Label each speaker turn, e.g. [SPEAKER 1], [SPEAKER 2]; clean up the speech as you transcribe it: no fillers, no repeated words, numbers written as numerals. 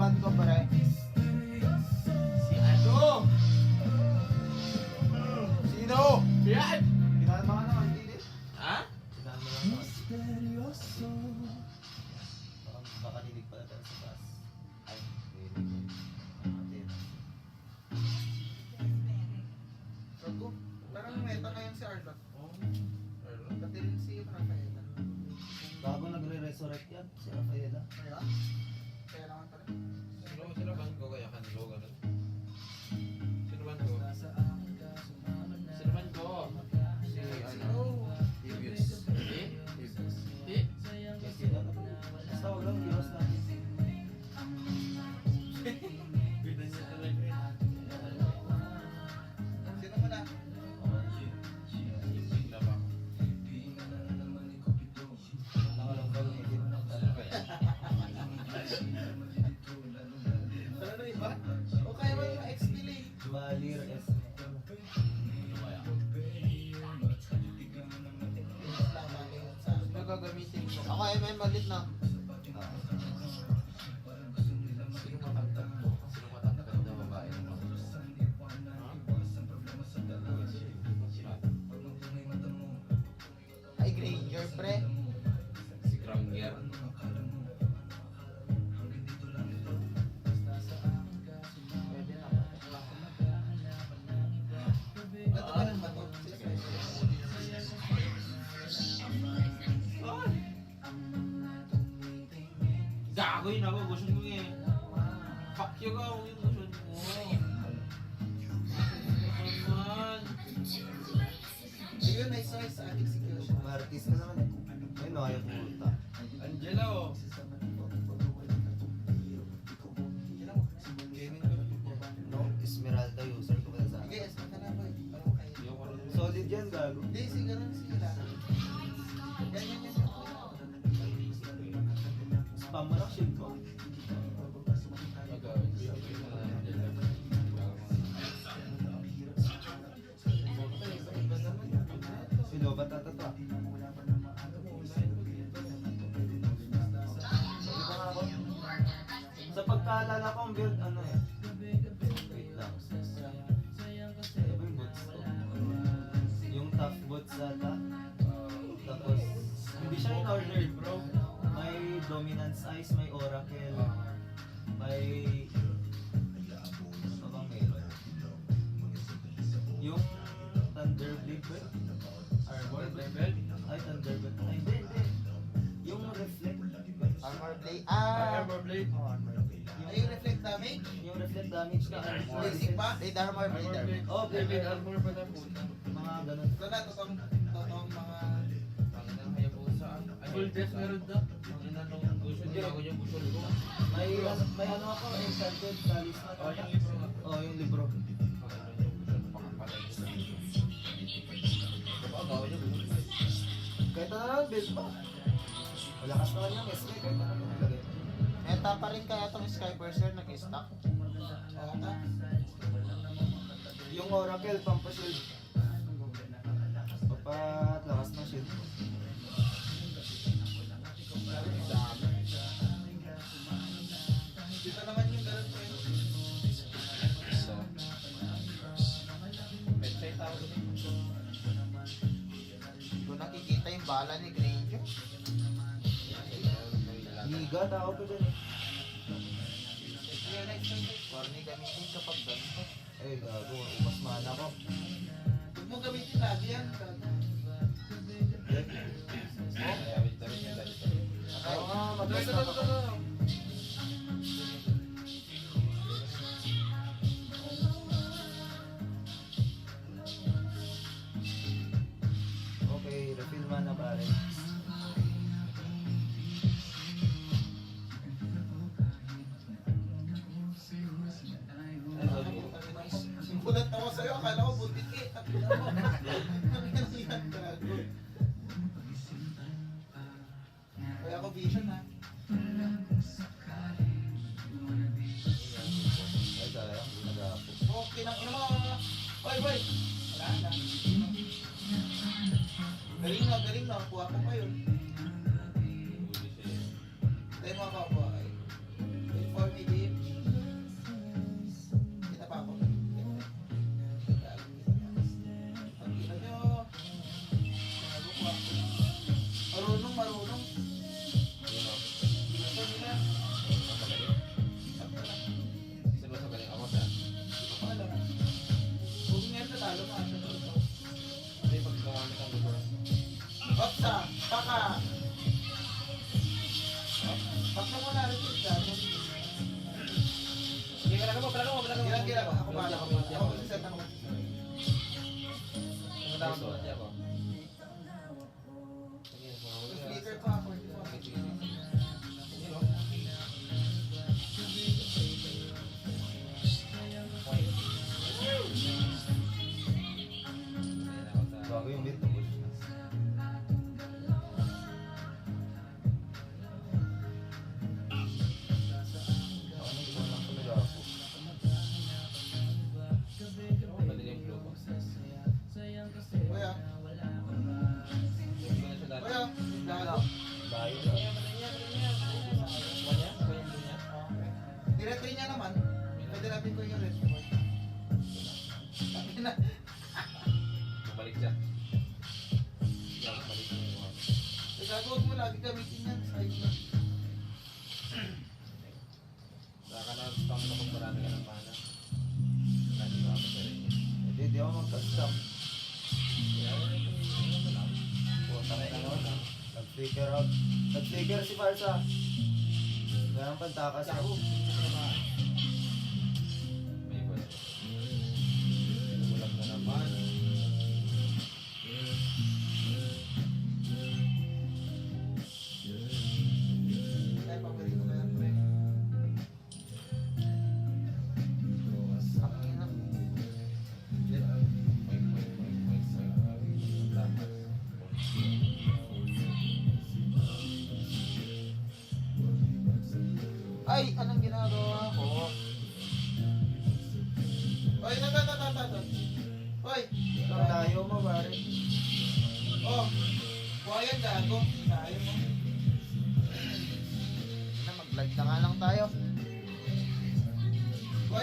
[SPEAKER 1] naman ko, pare. Si ano? Sino?
[SPEAKER 2] Yan!
[SPEAKER 1] Kinalma ka naman, hindi.
[SPEAKER 2] Ha?
[SPEAKER 1] Kinalma lang naman. Baka dinig pala tayo sa bus. Ay, dinig.
[SPEAKER 3] Sago, parang meta na yun si Arlot.
[SPEAKER 2] Oh.
[SPEAKER 3] Pati rin si Rafaela.
[SPEAKER 1] Bago nagre-resurrect yan, si Rafaela.
[SPEAKER 3] Kaya? Kaya naman pala.
[SPEAKER 2] Sino man ko kaya kanilo ganun? Sino man ko? Sino man ko? Si ano? Tibius.
[SPEAKER 1] Kasi ano, basta wag lang biwas natin.
[SPEAKER 2] Bida niya talaga.
[SPEAKER 3] Sino mo na?
[SPEAKER 2] Ibig na ba?
[SPEAKER 1] Nakalang ba yung edit?
[SPEAKER 3] Ano na iba? O kaya mo yung XP lane?
[SPEAKER 1] Valir S.
[SPEAKER 2] Ano kaya?
[SPEAKER 3] Sino gagamitin ko?
[SPEAKER 1] Ako MM malit na.
[SPEAKER 2] Sino matangkad mo? Sino matangkad na babae na mo?
[SPEAKER 1] Ay, Granger, pre.
[SPEAKER 2] Si Granger.
[SPEAKER 1] Pwede na.
[SPEAKER 3] Bato ka ng bato?
[SPEAKER 2] Gago yun ako, gusto mo eh. Fuck you ka, huwag yung gusto mo. Naman.
[SPEAKER 3] Ayun, nice choice sa execution.
[SPEAKER 1] Martis ka naman eh. Ay, no, ayaw pumunta.
[SPEAKER 2] Angela oh. Gaming ka rin po.
[SPEAKER 1] No, Esmeralda user ko pala sa
[SPEAKER 3] Sige,
[SPEAKER 1] akin.
[SPEAKER 3] yes, mata na boy. Parang kayo.
[SPEAKER 2] Hindi ako rin.
[SPEAKER 1] Solid yan, gago.
[SPEAKER 3] Hindi, sige ganun, sige lang. Yan, yan, yan.
[SPEAKER 1] Spam mo lang, shield ko. Sino ba tatata? Sa pagkaalala ko, ang build ano eh. Wait lang. Ano ba yung boots ko? Yung tough boots ata. Tapos, hindi siya in order bro. May dominance eyes, may oracle, may... Ano bang meron? Yung Thunderblade ba? Armor
[SPEAKER 2] Thunderblade?
[SPEAKER 1] Ay, Thunderblade. Ay, hindi. Yung reflect.
[SPEAKER 3] Armor blade.
[SPEAKER 2] Armor Blade?
[SPEAKER 1] Oh, armor blade.
[SPEAKER 3] Ay, yung reflect damage?
[SPEAKER 1] Yung reflect damage na
[SPEAKER 3] Basic pa?
[SPEAKER 1] Blade armor, blade
[SPEAKER 2] Armor
[SPEAKER 1] armor.
[SPEAKER 2] Blade?
[SPEAKER 1] Oh, blade
[SPEAKER 2] Blade
[SPEAKER 1] armor.
[SPEAKER 2] Armor pa na puta.
[SPEAKER 1] Mga ganun.
[SPEAKER 3] Ito na, totoong mga...
[SPEAKER 2] Pangin ang Hayabusa. Ay, full death meron daw. Pangin na nung gusto niya ako yung gusto ko.
[SPEAKER 1] May ano ako, enchanted talisman.
[SPEAKER 2] Oh, yung libro nga.
[SPEAKER 1] Oh, yung libro.
[SPEAKER 2] Pangin na yung gusto ko pakapatay ko sa gusto. Diba, gawin niya gusto ko.
[SPEAKER 1] Kahit ano naman, build mo. Malakas naman yung SK, kahit ano naman lagay. Meta pa rin kaya itong Skyburster nag-stock.
[SPEAKER 3] Oo ka?
[SPEAKER 1] Yung Oracle, pampashield. Papatlakas ng shield mo.
[SPEAKER 3] Dito naman yung ganun ko yun.
[SPEAKER 2] Petsay tao doon.
[SPEAKER 1] Kung nakikita yung bala ni Granger. Liga, tao ko dyan eh.
[SPEAKER 3] Sige, next time.
[SPEAKER 1] Corny gamitin kapag ganito. Eh, gago, umas mana ko.
[SPEAKER 3] Huwag mo gamitin lagi yan.
[SPEAKER 2] Kaya wait na rin yung ganito.
[SPEAKER 1] Oo nga,
[SPEAKER 3] Ito,
[SPEAKER 1] mag-rest
[SPEAKER 3] ito,
[SPEAKER 1] ako.
[SPEAKER 3] ito.
[SPEAKER 1] Okay, refill mana pare.
[SPEAKER 3] Bulat ako sa'yo, akala ko butik eh. Ano yan, gago. Kaya ako vision ha.
[SPEAKER 1] Ay, sayang, hindi nag-apo.
[SPEAKER 3] Okay lang, ino mo. Oy, boy. Wala na. Galing na. Kuha ko pa yun. Tayo mga kapo. Wait for me, Dave. Bakit mo na-repeat ka?
[SPEAKER 2] Sige, palaga mo.
[SPEAKER 3] Gila, ako bahala ko. Ako magsiset ako.
[SPEAKER 2] Tumatawag doon siya ako. Sige,
[SPEAKER 3] Speaker pa ako.
[SPEAKER 2] Sige. Sige, no?
[SPEAKER 1] Bago yung beat, tapos na. Ako nang iwan lang talaga ako.
[SPEAKER 2] Balik yung flow ko.
[SPEAKER 3] Kuya,
[SPEAKER 2] Hindi ko na siya dati.
[SPEAKER 3] kuya, gago.
[SPEAKER 1] Layo na.
[SPEAKER 3] Niretry niya naman. Pwede natin ko yung red. Sabi na.
[SPEAKER 2] Bumalik siya. Yan, balik mo yung mga.
[SPEAKER 3] Gagawag mo lagi gamitin yan. Side na.
[SPEAKER 2] Saka na spam na kung marami ka ng mana. Lagi ko ako sa rin.
[SPEAKER 1] Hindi, di ako mag-custom.
[SPEAKER 2] Tama na naman.
[SPEAKER 1] Nag-figure out. Nag-figure si Farsa. Kaya ang pantakas ako.
[SPEAKER 2] May iba na. Ulam na naman.
[SPEAKER 3] Ay, paborito ko yan, pre. Sakin na.
[SPEAKER 2] Dapat.
[SPEAKER 3] Ay, anong ginagawa ko? Oy, tata. Oy,
[SPEAKER 1] Ang tayo mo, pare.
[SPEAKER 3] oh. Buhay yan, gago. Tayo mo. Na, mag-live na nga lang tayo.